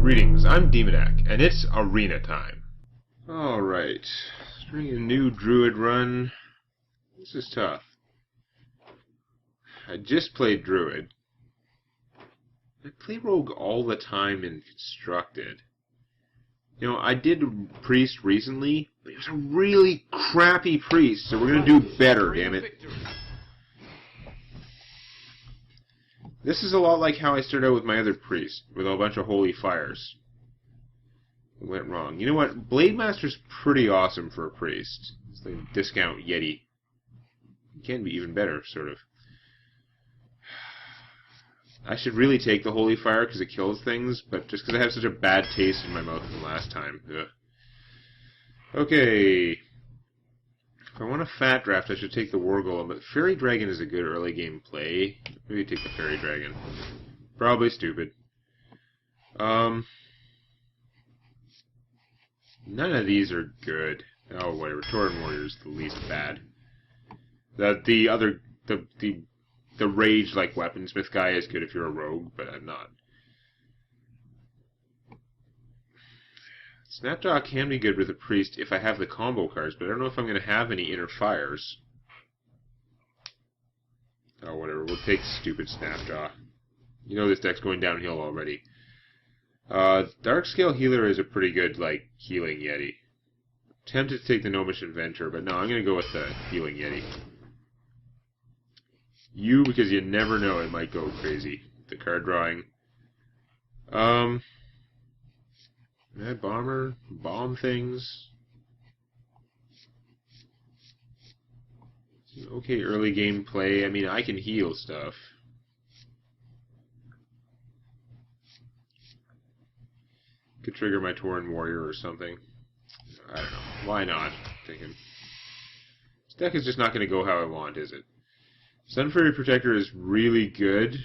Greetings, I'm Demonac, and it's arena time. Alright, starting a new druid run. This is tough. I just played druid. I play rogue all the time in constructed. You know, I did priest recently, but it was a really crappy priest, so we're gonna do better, damn it. This is a lot like how I started out with my other priest, with a bunch of holy fires. It went wrong. You know what? Blade Master's pretty awesome for a priest. It's like a discount Yeti. It can be even better, sort of. I should really take the holy fire because it kills things, but just because I have such a bad taste in my mouth from last time. Ugh. Okay. If I want a fat draft, I should take the War Golem, but Fairy Dragon is a good early game play. Maybe take the Fairy Dragon. Probably stupid. None of these are good. Oh, whatever. Tauren Warrior is the least bad. The rage like weaponsmith guy is good if you're a rogue, but I'm not. Snapjaw can be good with a priest if I have the combo cards, but I don't know if I'm going to have any inner fires. Oh, whatever. We'll take stupid Snapjaw. You know this deck's going downhill already. Darkscale Healer is a pretty good, like, healing Yeti. Tempted to take the Gnomish Inventor, but no, I'm going to go with the healing Yeti. You, because you never know, it might go crazy. The card drawing. Mad Bomber, bomb things. Okay, early game play. I mean, I can heal stuff. Could trigger my Tauren Warrior or something. I don't know. Why not? Thinking. This deck is just not going to go how I want, is it? Sun Fairy Protector is really good.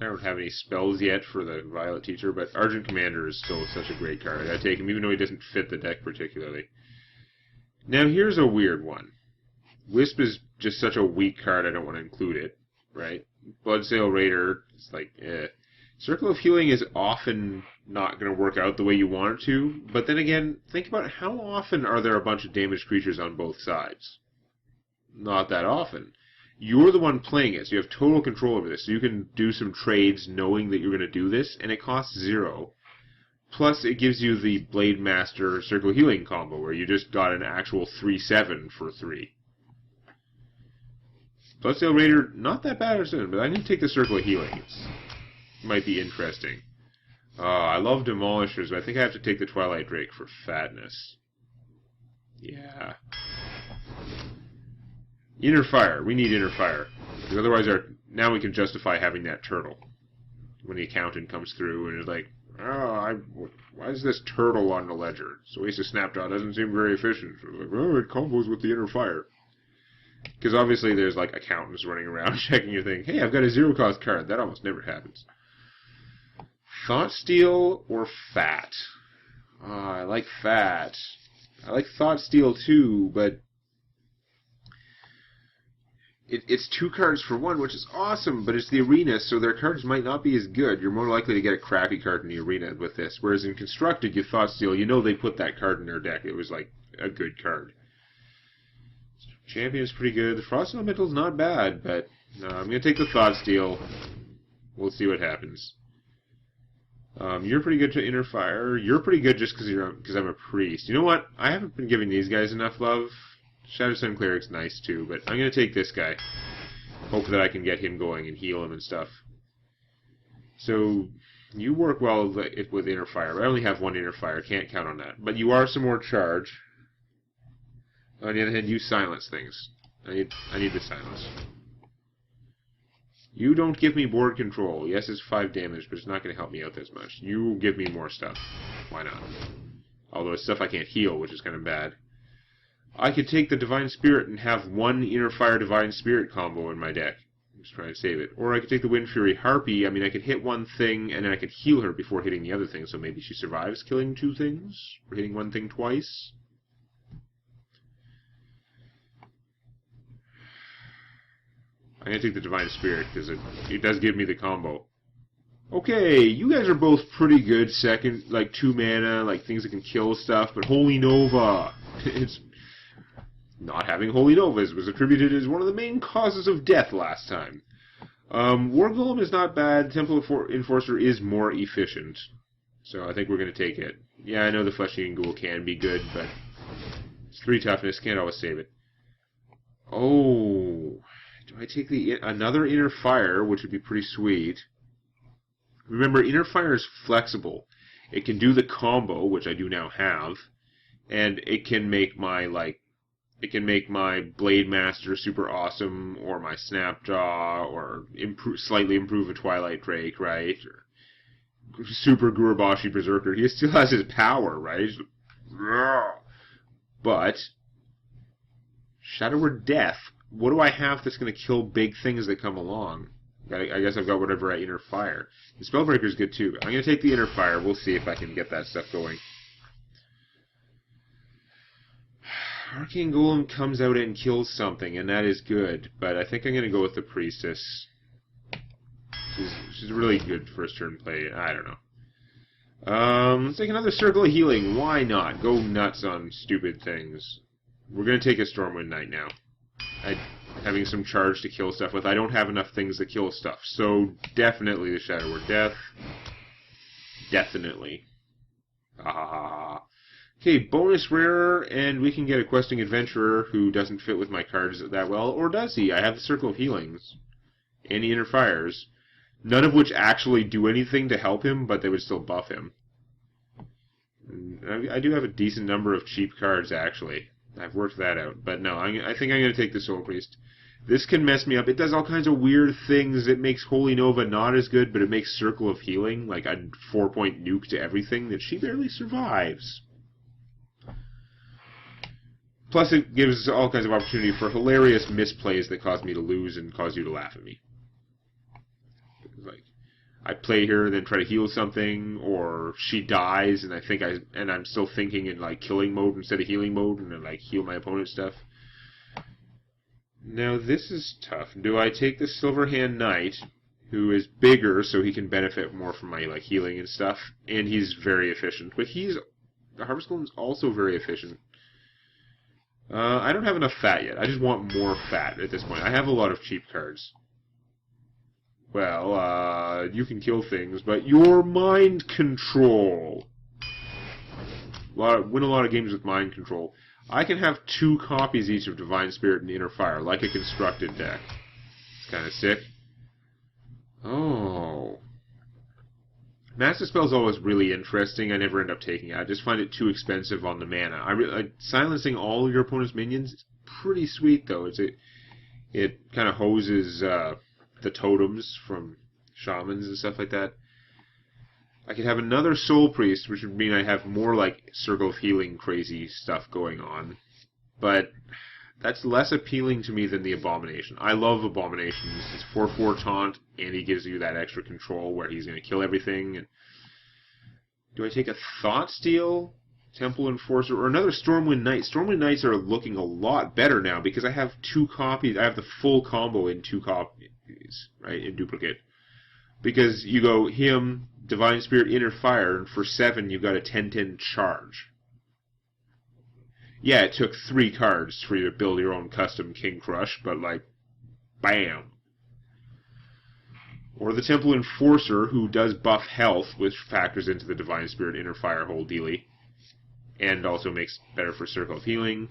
I don't have any spells yet for the Violet Teacher, but Argent Commander is still such a great card. I take him even though he doesn't fit the deck particularly. Now here's a weird one. Wisp is just such a weak card I don't want to include it, right? Bloodsail Raider, it's like, eh. Circle of Healing is often not going to work out the way you want it to, but then again, think about how often are there a bunch of damaged creatures on both sides? Not that often. You're the one playing it, so you have total control over this. So you can do some trades knowing that you're going to do this, and it costs 0. Plus, it gives you the Blade Master Circle Healing combo, where you just got an actual 3/7 for 3. Bloodsail Raider, not that bad or something, but I need to take the Circle of Healing. It might be interesting. I love Demolishers, but I think I have to take the Twilight Drake for fatness. Yeah. Inner Fire. We need Inner Fire. Because otherwise, now we can justify having that turtle. When the accountant comes through and is like, why is this turtle on the ledger? So Ace of Snapjaw doesn't seem very efficient. So like, oh, it combos with the Inner Fire. Because obviously there's like accountants running around checking your thing. Hey, I've got a 0-cost card. That almost never happens. Thoughtsteal or Fat? I like Fat. I like Thoughtsteal too, but it's 2 cards for 1, which is awesome, but it's the arena, so their cards might not be as good. You're more likely to get a crappy card in the arena with this. Whereas in Constructed, you Thoughtsteal, you know they put that card in their deck. It was like a good card. Champion's pretty good. The Frost Elemental's not bad, but no, I'm going to take the Thoughtsteal. We'll see what happens. You're pretty good to Inner Fire. You're pretty good just because I'm a priest. You know what? I haven't been giving these guys enough love. Shadow Sun Cleric's nice too, but I'm going to take this guy. Hope that I can get him going and heal him and stuff. So, you work well with Inner Fire. I only have 1 Inner Fire, can't count on that. But you are some more charge. On the other hand, you silence things. I need the silence. You don't give me board control. Yes, it's 5 damage, but it's not going to help me out as much. You give me more stuff. Why not? Although it's stuff I can't heal, which is kind of bad. I could take the Divine Spirit and have 1 Inner Fire Divine Spirit combo in my deck. I'm just trying to save it. Or I could take the Wind Fury Harpy. I mean, I could hit 1 thing, and then I could heal her before hitting the other thing, so maybe she survives killing 2 things? Or hitting 1 thing twice? I'm going to take the Divine Spirit, because it does give me the combo. Okay, you guys are both pretty good second, like 2 mana, like things that can kill stuff, but Holy Nova, it's not having Holy Novas was attributed as one of the main causes of death last time. War Golem is not bad. Temple Enforcer is more efficient, so I think we're going to take it. Yeah, I know the Flesh-Eating Ghoul can be good, but it's 3 toughness, can't always save it. Oh, do I take another Inner Fire, which would be pretty sweet? Remember, Inner Fire is flexible. It can do the combo, which I do now have, and it can make my Blade Master super awesome, or my Snapjaw, or slightly improve a Twilight Drake, right? Or super Gurubashi Berserker. He still has his power, right? But Shadow or Death. What do I have that's going to kill big things that come along? I guess I've got whatever I Inner Fire. The Spellbreaker is good too. I'm going to take the Inner Fire. We'll see if I can get that stuff going. Arcane Golem comes out and kills something, and that is good. But I think I'm going to go with the Priestess. She's a really good first turn play. I don't know. Let's take another Circle of Healing. Why not? Go nuts on stupid things. We're going to take a Stormwind Knight now. Having some charge to kill stuff with. I don't have enough things to kill stuff. So definitely the Shadow or Death. Definitely. Ah. Okay, bonus rare, and we can get a Questing Adventurer who doesn't fit with my cards that well. Or does he? I have the Circle of Healings. And the Inner Fires. None of which actually do anything to help him, but they would still buff him. I do have a decent number of cheap cards, actually. I've worked that out. But no, I think I'm going to take the Soul Priest. This can mess me up. It does all kinds of weird things. It makes Holy Nova not as good, but it makes Circle of Healing, like a 4-point nuke to everything that she barely survives. Plus, it gives all kinds of opportunity for hilarious misplays that cause me to lose and cause you to laugh at me. Like, I play her, then try to heal something, or she dies, and I'm still thinking in like killing mode instead of healing mode, and then like heal my opponent's stuff. Now this is tough. Do I take the Silverhand Knight, who is bigger, so he can benefit more from my like healing and stuff, and he's very efficient. But the Harvest Golem is also very efficient. I don't have enough fat yet. I just want more fat at this point. I have a lot of cheap cards. Well, you can kill things, but your mind control. Win a lot of games with mind control. I can have 2 copies each of Divine Spirit and Inner Fire, like a constructed deck. It's kind of sick. Oh. Master Spell is always really interesting. I never end up taking it. I just find it too expensive on the mana. Silencing all your opponent's minions is pretty sweet, though. It kind of hoses the totems from shamans and stuff like that. I could have another Soul Priest, which would mean I have more like Circle of Healing crazy stuff going on. But that's less appealing to me than the Abomination. I love Abominations. It's 4/4 taunt, and he gives you that extra control where he's going to kill everything. And do I take a Thoughtsteal, Temple Enforcer, or another Stormwind Knight? Stormwind Knights are looking a lot better now because I have 2 copies. I have the full combo in 2 copies, right, in duplicate. Because you go him, Divine Spirit, Inner Fire, and for 7 you've got a 10/10 charge. Yeah, it took 3 cards for you to build your own custom King Crush, but like, bam. Or the Temple Enforcer, who does buff health, which factors into the Divine Spirit, Inner Fire whole dealy, and also makes better for Circle of Healing.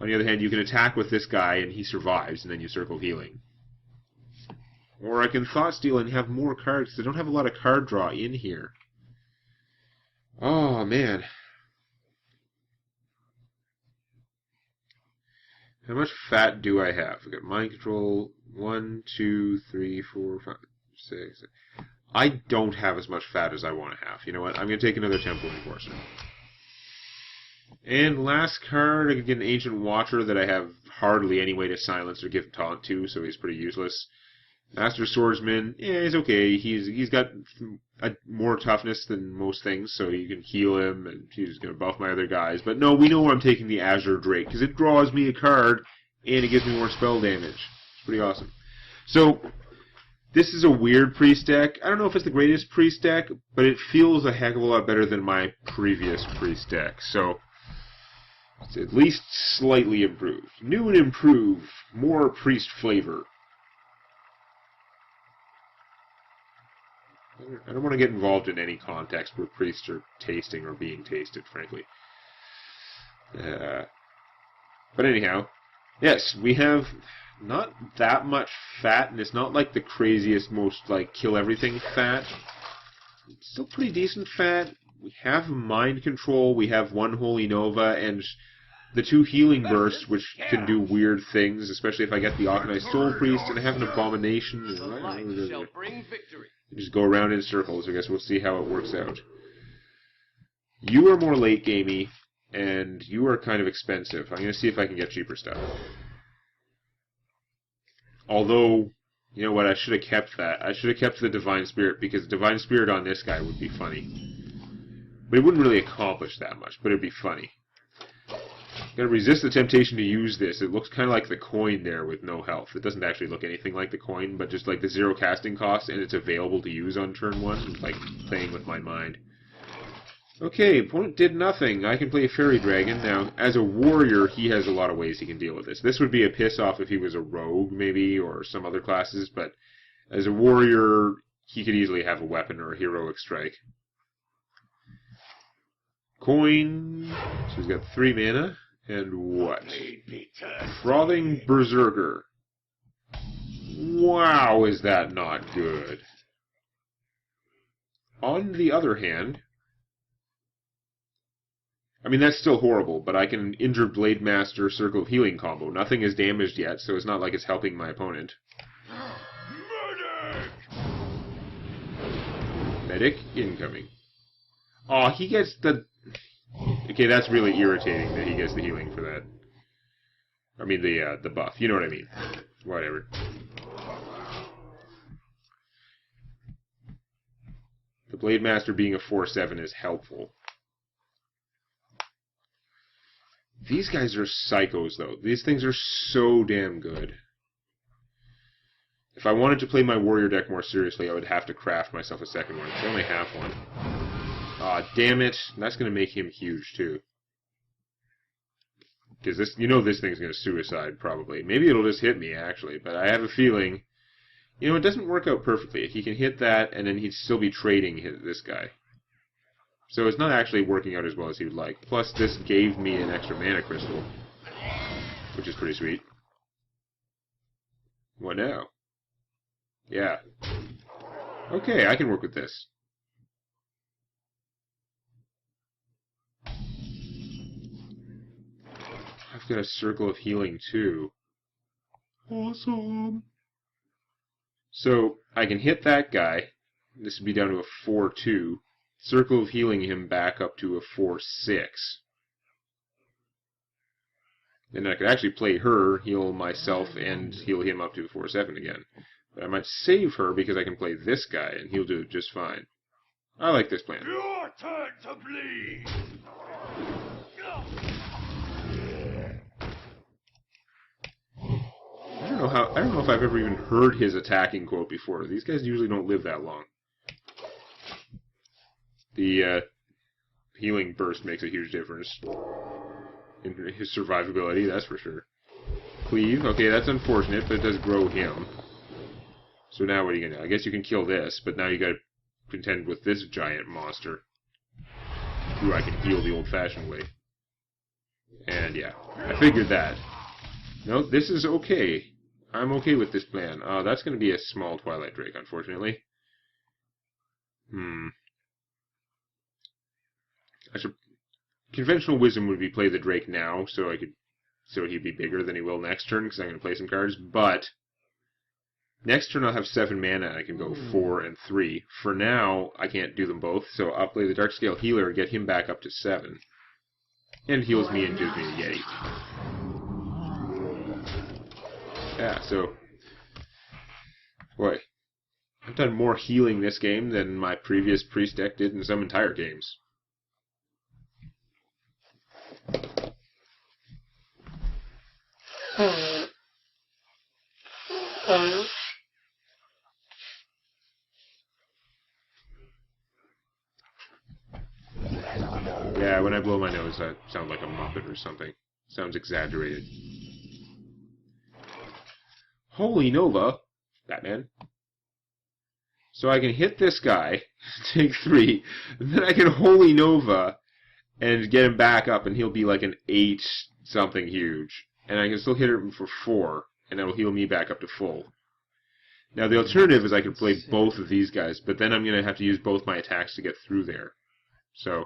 On the other hand, you can attack with this guy, and he survives, and then you Circle of Healing. Or I can Thoughtsteal and have more cards, because I don't have a lot of card draw in here. Oh, man. How much fat do I have? I've got Mind Control, 1, 2, 3, 4, 5, 6. I don't have as much fat as I want to have. You know what? I'm going to take another Temple Enforcer. And last card, I could get an Ancient Watcher that I have hardly any way to silence or give taunt to, so he's pretty useless. Master Swordsman, yeah, he's okay. He's got more toughness than most things, so you can heal him, and he's going to buff my other guys. But no, we know I'm taking the Azure Drake, because it draws me a card, and it gives me more spell damage. It's pretty awesome. So, this is a weird priest deck. I don't know if it's the greatest priest deck, but it feels a heck of a lot better than my previous priest deck. So it's at least slightly improved. New and improved. More priest flavor. I don't want to get involved in any context where priests are tasting or being tasted, frankly. But anyhow, yes, we have not that much fat, and it's not like the craziest, most like kill everything fat. It's still pretty decent fat. We have mind control, we have one Holy Nova, and the 2 healing bursts, which can do weird things, especially if I get the Arcanized Soul Priest and I have an Abomination. Just go around in circles. I guess we'll see how it works out. You are more late gamey, and you are kind of expensive. I'm going to see if I can get cheaper stuff. Although, you know what, I should have kept that. I should have kept the Divine Spirit, because Divine Spirit on this guy would be funny. But it wouldn't really accomplish that much, but it'd be funny. Gotta resist the temptation to use this. It looks kind of like the coin there with no health. It doesn't actually look anything like the coin, but just like the 0 casting cost, and it's available to use on turn 1. It's like playing with my mind. Okay, opponent did nothing. I can play a Fairy Dragon. Now, as a warrior, he has a lot of ways he can deal with this. This would be a piss-off if he was a rogue, maybe, or some other classes, but as a warrior, he could easily have a weapon or a heroic strike. Coin. So he's got 3 mana. And what? Frothing Berserker. Wow, is that not good? On the other hand, I mean, that's still horrible, but I can injure Blade Master Circle of Healing combo. Nothing is damaged yet, so it's not like it's helping my opponent. Medic incoming. Aw, he gets the... Okay, that's really irritating that he gets the healing for that. I mean, the buff. You know what I mean. Whatever. The Blade Master being a 4/7 is helpful. These guys are psychos, though. These things are so damn good. If I wanted to play my warrior deck more seriously, I would have to craft myself a second one. I only have one. Aw, damn it. That's going to make him huge, too. Because this, you know this thing's going to suicide, probably. Maybe it'll just hit me, actually. But I have a feeling... You know, it doesn't work out perfectly. He can hit that, and then he'd still be trading this guy. So it's not actually working out as well as he would like. Plus, this gave me an extra mana crystal. Which is pretty sweet. What now? Yeah. Okay, I can work with this. I've got a Circle of Healing, too. Awesome! So, I can hit that guy. This would be down to a 4/2. Circle of Healing him back up to a 4/6. Then I could actually play her, heal myself, and heal him up to a 4/7 again. But I might save her because I can play this guy, and he'll do just fine. I like this plan. Your turn to bleed! I don't know if I've ever even heard his attacking quote before. These guys usually don't live that long. The healing burst makes a huge difference in his survivability, that's for sure. Cleave, okay, that's unfortunate, but it does grow him. So now what are you gonna do? I guess you can kill this, but now you gotta contend with this giant monster, who I can heal the old-fashioned way. And yeah, I figured that. No, this is okay. I'm okay with this plan. That's going to be a small Twilight Drake, unfortunately. Conventional wisdom would be play the Drake now, so he'd be bigger than he will next turn, because I'm going to play some cards. But next turn I'll have 7 mana, and I can go 4 and 3. For now, I can't do them both, so I'll play the Darkscale Healer, get him back up to 7. And heals me and gives me a Yeti. Yeah, so... Boy, I've done more healing this game than my previous Priest deck did in some entire games. Yeah, when I blow my nose, I sound like a Muppet or something. Sounds exaggerated. Holy Nova, Batman. So I can hit this guy, take 3, and then I can Holy Nova and get him back up, and he'll be like an 8 something huge. And I can still hit him for 4, and that'll heal me back up to full. Now the alternative is I could play both of these guys, but then I'm going to have to use both my attacks to get through there. So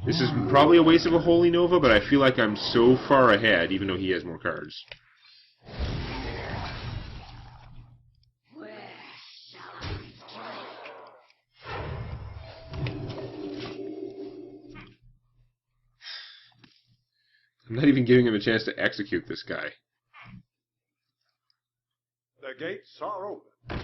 this is probably a waste of a Holy Nova, but I feel like I'm so far ahead, even though he has more cards. I'm not even giving him a chance to execute this guy. The gates are open.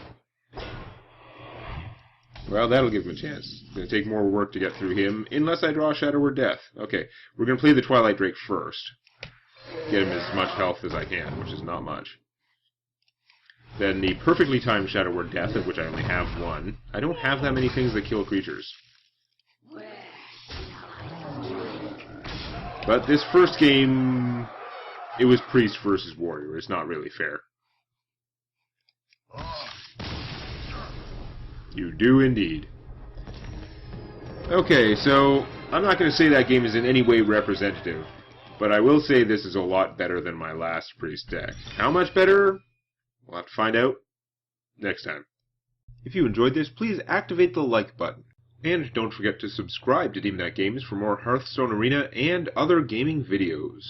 Well, that'll give him a chance. It's going to take more work to get through him, unless I draw Shadow Word Death. Okay, we're going to play the Twilight Drake first. Get him as much health as I can, which is not much. Then the perfectly timed Shadow Word Death, of which I only have 1. I don't have that many things that kill creatures. But this first game, it was Priest versus Warrior. It's not really fair. You do indeed. Okay, so I'm not going to say that game is in any way representative, but I will say this is a lot better than my last Priest deck. How much better? We'll have to find out next time. If you enjoyed this, please activate the like button. And don't forget to subscribe to Demonac Games for more Hearthstone Arena and other gaming videos.